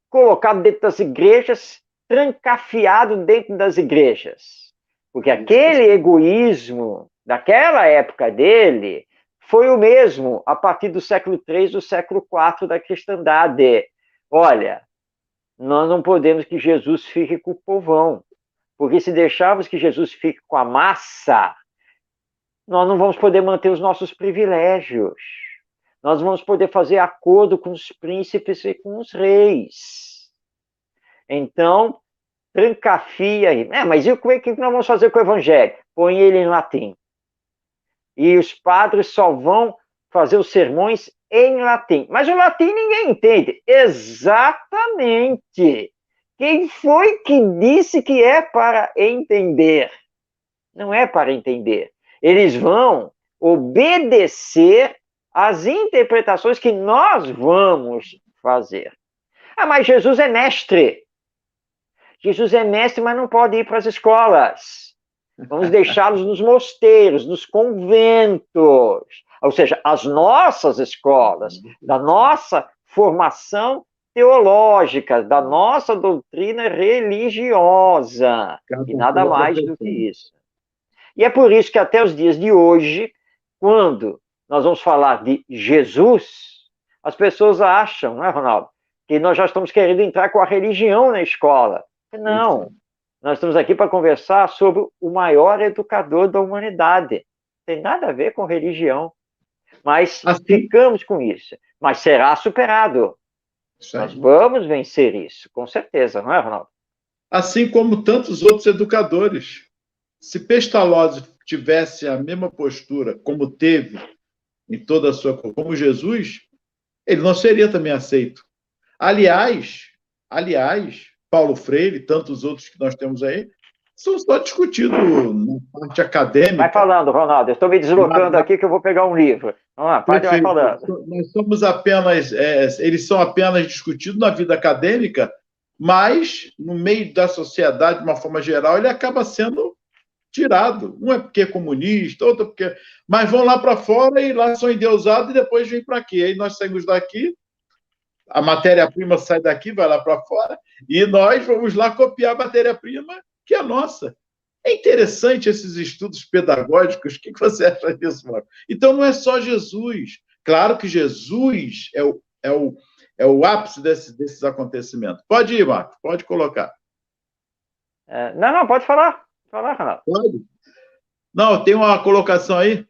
colocado dentro das igrejas, trancafiado dentro das igrejas? Porque aquele egoísmo daquela época dele foi o mesmo a partir do século III, do século IV da cristandade. Olha, nós não podemos que Jesus fique com o povão, porque se deixarmos que Jesus fique com a massa, nós não vamos poder manter os nossos privilégios. Nós vamos poder fazer acordo com os príncipes e com os reis. Então, trancafia aí. Mas e o que nós vamos fazer com o evangelho? Põe ele em latim. E os padres só vão fazer os sermões em latim. Mas o latim ninguém entende. Exatamente. Quem foi que disse que é para entender? Não é para entender. Eles vão obedecer às interpretações que nós vamos fazer. Mas Jesus é mestre. Jesus é mestre, mas não pode ir para as escolas. Vamos deixá-los nos mosteiros, nos conventos. Ou seja, as nossas escolas, da nossa formação teológica, da nossa doutrina religiosa. E nada mais do que isso. E é por isso que até os dias de hoje, quando nós vamos falar de Jesus, as pessoas acham, não é, Ronaldo, que nós já estamos querendo entrar com a religião na escola. Não, nós estamos aqui para conversar sobre o maior educador da humanidade. Não tem nada a ver com religião. Mas ficamos com isso. Mas será superado. Nós vamos vencer isso, com certeza, não é, Ronaldo? Assim como tantos outros educadores. Se Pestalozzi tivesse a mesma postura como teve em toda a sua... como Jesus, ele não seria também aceito. Aliás, Paulo Freire e tantos outros que nós temos aí são só discutidos na parte acadêmica. Vai falando, Ronaldo. Eu estou me deslocando aqui que eu vou pegar um livro. Vamos lá, vai falando. Nós somos apenas... eles são apenas discutidos na vida acadêmica, mas no meio da sociedade, de uma forma geral, ele acaba sendo tirado. Um é porque é comunista, outro porque... Mas vão lá para fora e lá são endeusados e depois vêm para aqui. Aí nós saímos daqui, a matéria-prima sai daqui, vai lá para fora, e nós vamos lá copiar a matéria-prima que é nossa. É interessante esses estudos pedagógicos. O que você acha disso, Marco? Então, não é só Jesus. Claro que Jesus é o ápice desses acontecimentos. Pode ir, Marco, pode colocar. Não, pode falar. Falar, Ronaldo. Pode. Não, tem uma colocação aí?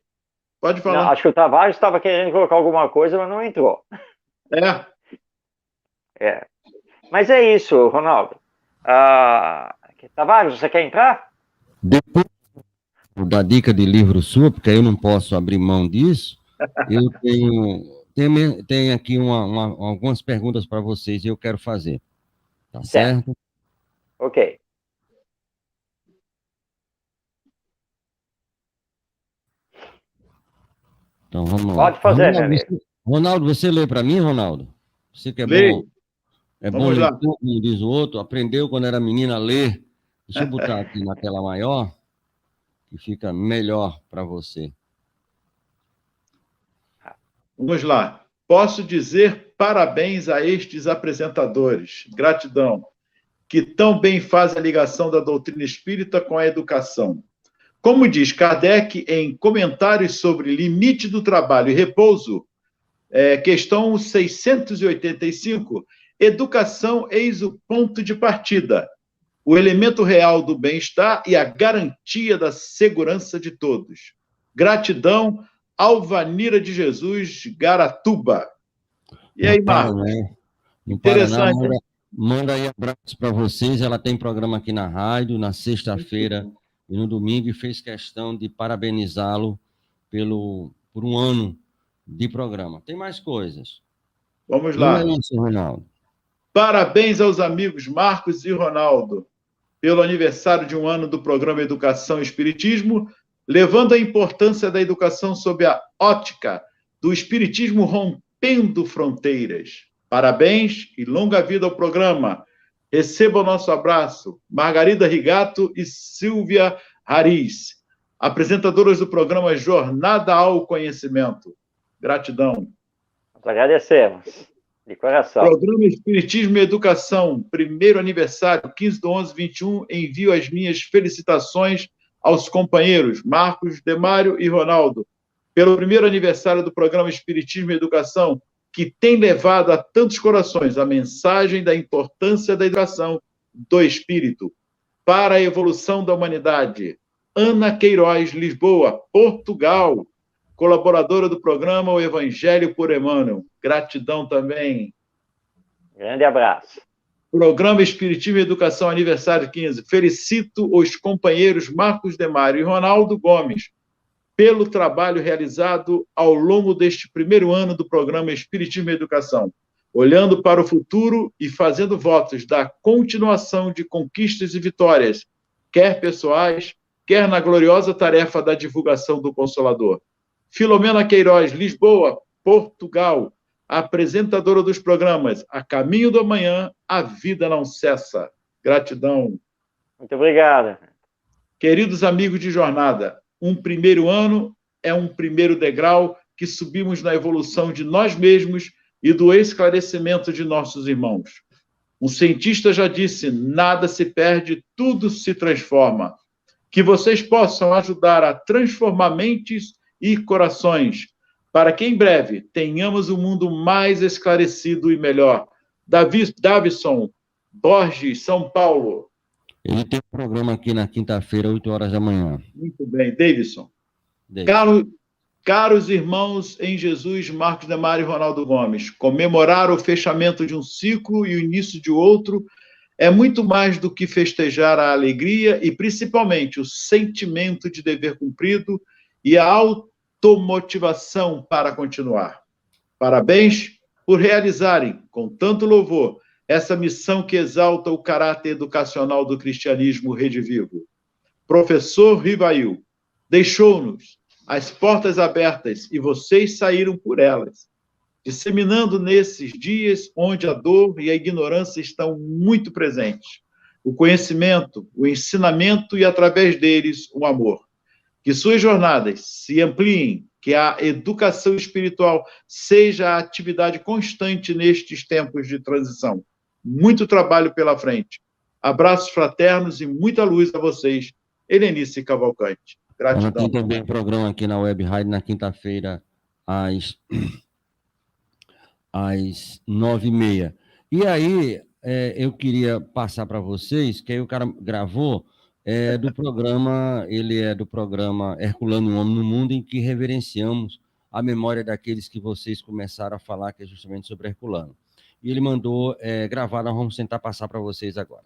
Pode falar. Não, acho que o Tavares estava querendo colocar alguma coisa, mas não entrou. É. Mas é isso, Ronaldo. Tavares, você quer entrar? Depois da dica de livro sua, porque eu não posso abrir mão disso, eu tenho aqui algumas perguntas para vocês e eu quero fazer. Tá certo? Ok. Então vamos lá. Pode fazer, meu amigo. Ronaldo, você lê para mim, Ronaldo? Você que é Leio. bom. É bom Vamos lá. leitor, como diz o outro, aprendeu quando era menina a ler. Deixa eu botar aqui na tela maior, que fica melhor para você. Vamos lá. Posso dizer parabéns a estes apresentadores. Gratidão. Que tão bem fazem a ligação da doutrina espírita com a educação. Como diz Kardec em Comentários sobre Limite do Trabalho e Repouso, questão 685, educação eis o ponto de partida, o elemento real do bem-estar e a garantia da segurança de todos. Gratidão, Alvanira de Jesus, Garatuba. E aí, Marcos? Interessante. Manda aí abraços para vocês. Ela tem programa aqui na rádio, na sexta-feira e no domingo, e fez questão de parabenizá-lo por um ano de programa. Tem mais coisas. Vamos lá. Não é isso, Ronaldo. Parabéns aos amigos Marcos e Ronaldo pelo aniversário de um ano do programa Educação e Espiritismo, levando a importância da educação sob a ótica do Espiritismo rompendo fronteiras. Parabéns e longa vida ao programa. Receba o nosso abraço. Margarida Rigato e Silvia Hariz, apresentadoras do programa Jornada ao Conhecimento. Gratidão. Nós agradecemos, de coração. Programa Espiritismo e Educação, primeiro aniversário, 15/11/21. Envio as minhas felicitações aos companheiros Marcos, Demário e Ronaldo, pelo primeiro aniversário do programa Espiritismo e Educação, que tem levado a tantos corações a mensagem da importância da educação do espírito para a evolução da humanidade. Ana Queiroz, Lisboa, Portugal, colaboradora do programa O Evangelho por Emmanuel. Gratidão também. Grande abraço. Programa Espiritismo e Educação, aniversário 15. Felicito os companheiros Marcos Demário e Ronaldo Gomes pelo trabalho realizado ao longo deste primeiro ano do programa Espiritismo e Educação, olhando para o futuro e fazendo votos da continuação de conquistas e vitórias, quer pessoais, quer na gloriosa tarefa da divulgação do Consolador. Filomena Queiroz, Lisboa, Portugal, apresentadora dos programas A Caminho do Amanhã, A Vida Não Cessa. Gratidão. Muito obrigado. Queridos amigos de jornada, um primeiro ano é um primeiro degrau que subimos na evolução de nós mesmos e do esclarecimento de nossos irmãos. Um cientista já disse, nada se perde, tudo se transforma. Que vocês possam ajudar a transformar mentes e corações, para que em breve tenhamos um mundo mais esclarecido e melhor. Davison Borges, São Paulo. Ele tem um programa aqui na quinta-feira, 8 horas da manhã. Muito bem, Davidson. Caros irmãos em Jesus, Marcos Demário e Ronaldo Gomes, comemorar o fechamento de um ciclo e o início de outro é muito mais do que festejar a alegria e, principalmente, o sentimento de dever cumprido e a automotivação para continuar. Parabéns por realizarem, com tanto louvor, essa missão que exalta o caráter educacional do cristianismo redivivo. Professor Rivail deixou-nos as portas abertas e vocês saíram por elas, disseminando nesses dias onde a dor e a ignorância estão muito presentes, o conhecimento, o ensinamento e, através deles, o amor. Que suas jornadas se ampliem, que a educação espiritual seja a atividade constante nestes tempos de transição. Muito trabalho pela frente. Abraços fraternos e muita luz a vocês. Helenice Cavalcante. Gratidão. Tem também um programa aqui na Web Rádio na quinta-feira, às 9h30. E aí, eu queria passar para vocês, que aí o cara gravou, ele é do programa Herculano, um Homem no Mundo, em que reverenciamos a memória daqueles que vocês começaram a falar, que é justamente sobre Herculano. e ele mandou gravar, nós vamos tentar passar para vocês agora.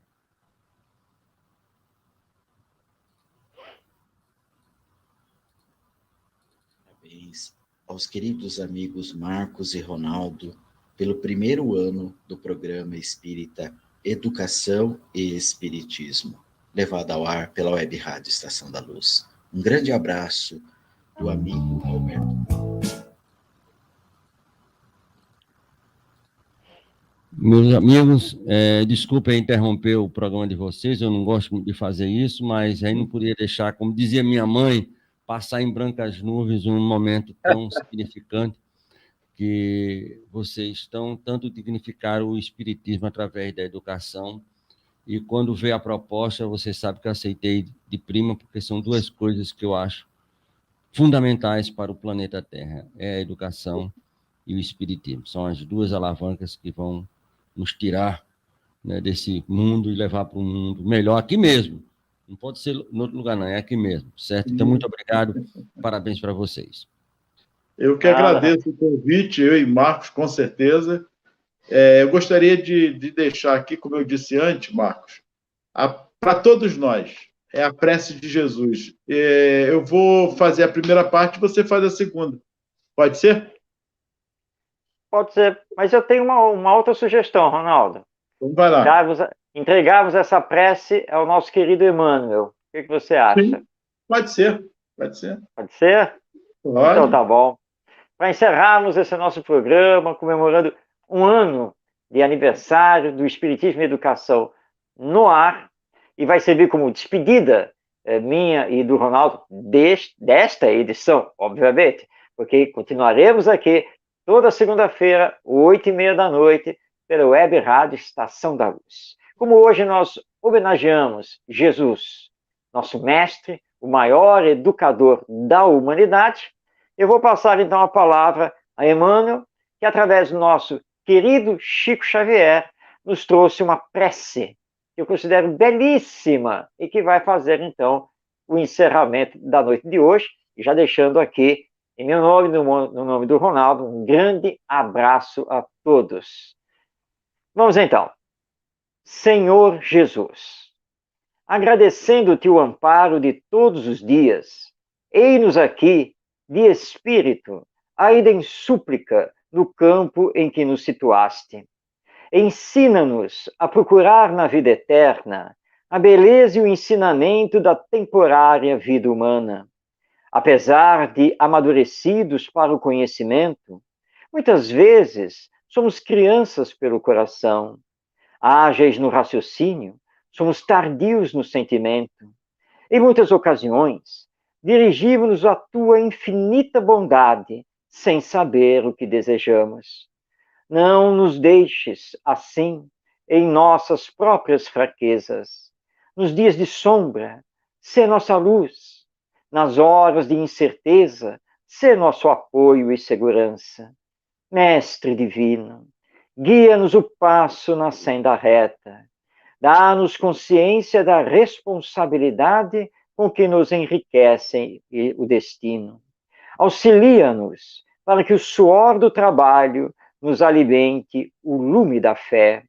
Parabéns aos queridos amigos Marcos e Ronaldo pelo primeiro ano do programa espírita Educação e Espiritismo, levado ao ar pela Web Rádio Estação da Luz. Um grande abraço do amigo Alberto. Meus amigos, desculpem interromper o programa de vocês, eu não gosto muito de fazer isso, mas aí não podia deixar, como dizia minha mãe, passar em brancas nuvens um momento tão significante que vocês estão tanto dignificaram o espiritismo através da educação, e quando veio a proposta, você sabe que eu aceitei de prima, porque são duas coisas que eu acho fundamentais para o planeta Terra, é a educação e o espiritismo. São as duas alavancas que vão nos tirar, né, desse mundo e levar para um mundo melhor aqui mesmo. Não pode ser em outro lugar, não, é aqui mesmo, certo? Então, muito obrigado, parabéns para vocês. Eu que agradeço o convite, eu e Marcos, com certeza. Eu gostaria de deixar aqui, como eu disse antes, Marcos, para todos nós, é a prece de Jesus. Eu vou fazer a primeira parte, você faz a segunda. Pode ser? Pode ser, mas eu tenho uma outra sugestão, Ronaldo. Então vai lá. Entregarmos essa prece ao nosso querido Emmanuel. O que você acha? Sim, pode ser. Pode ser? Pode. Então tá bom. Para encerrarmos esse nosso programa, comemorando um ano de aniversário do Espiritismo e Educação no ar, e vai servir como despedida minha e do Ronaldo desta edição, obviamente, porque continuaremos aqui toda segunda-feira, 8h30 da noite, pela Web Rádio Estação da Luz. Como hoje nós homenageamos Jesus, nosso mestre, o maior educador da humanidade, eu vou passar então a palavra a Emmanuel, que através do nosso querido Chico Xavier nos trouxe uma prece, que eu considero belíssima, e que vai fazer então o encerramento da noite de hoje, e já deixando aqui, em meu nome, no nome do Ronaldo, um grande abraço a todos. Vamos então. Senhor Jesus, agradecendo-te o amparo de todos os dias, eis-nos aqui, de espírito, ainda em súplica, no campo em que nos situaste. Ensina-nos a procurar na vida eterna a beleza e o ensinamento da temporária vida humana. Apesar de amadurecidos para o conhecimento, muitas vezes somos crianças pelo coração, ágeis no raciocínio, somos tardios no sentimento. Em muitas ocasiões, dirigimos-nos à tua infinita bondade, sem saber o que desejamos. Não nos deixes, assim, em nossas próprias fraquezas. Nos dias de sombra, sê nossa luz. Nas horas de incerteza, sê nosso apoio e segurança. Mestre divino, guia-nos o passo na senda reta. Dá-nos consciência da responsabilidade com que nos enriquece o destino. Auxilia-nos para que o suor do trabalho nos alimente o lume da fé.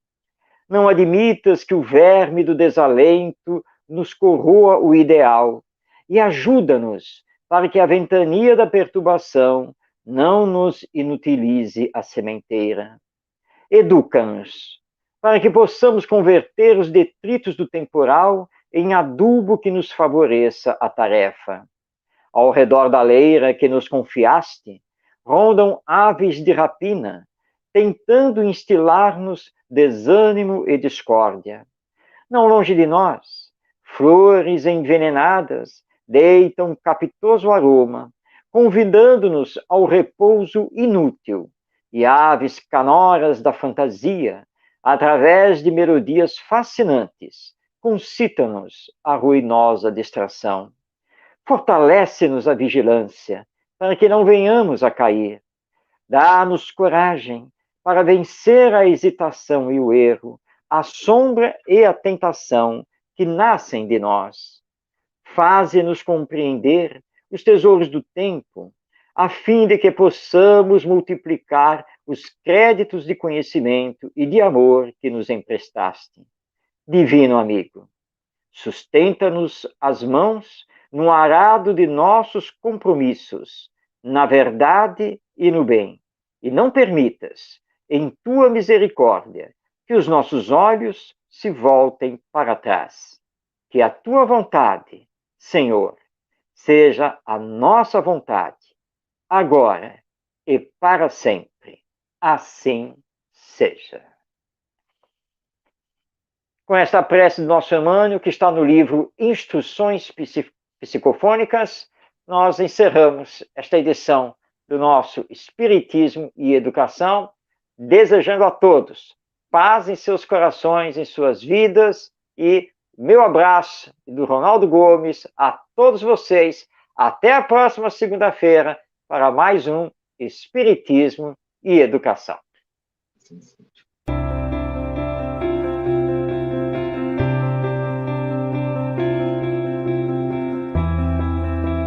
Não admitas que o verme do desalento nos corroa o ideal, e ajuda-nos para que a ventania da perturbação não nos inutilize a sementeira. Educa-nos para que possamos converter os detritos do temporal em adubo que nos favoreça a tarefa. Ao redor da leira que nos confiaste, rondam aves de rapina, tentando instilar-nos desânimo e discórdia. Não longe de nós, flores envenenadas deitam capitoso aroma, convidando-nos ao repouso inútil, e aves canoras da fantasia, através de melodias fascinantes, concitam-nos a ruinosa distração. Fortalece-nos a vigilância, para que não venhamos a cair. Dá-nos coragem para vencer a hesitação e o erro, a sombra e a tentação que nascem de nós. Faze-nos compreender os tesouros do tempo, a fim de que possamos multiplicar os créditos de conhecimento e de amor que nos emprestaste. Divino amigo, sustenta-nos as mãos no arado de nossos compromissos, na verdade e no bem, e não permitas, em tua misericórdia, que os nossos olhos se voltem para trás. Que a tua vontade, Senhor, seja a nossa vontade, agora e para sempre. Assim seja. Com esta prece do nosso Emmanuel, que está no livro Instruções Psicofônicas, nós encerramos esta edição do nosso Espiritismo e Educação, desejando a todos paz em seus corações, em suas vidas, e meu abraço do Ronaldo Gomes a todos vocês. Até a próxima segunda-feira para mais um Espiritismo e Educação.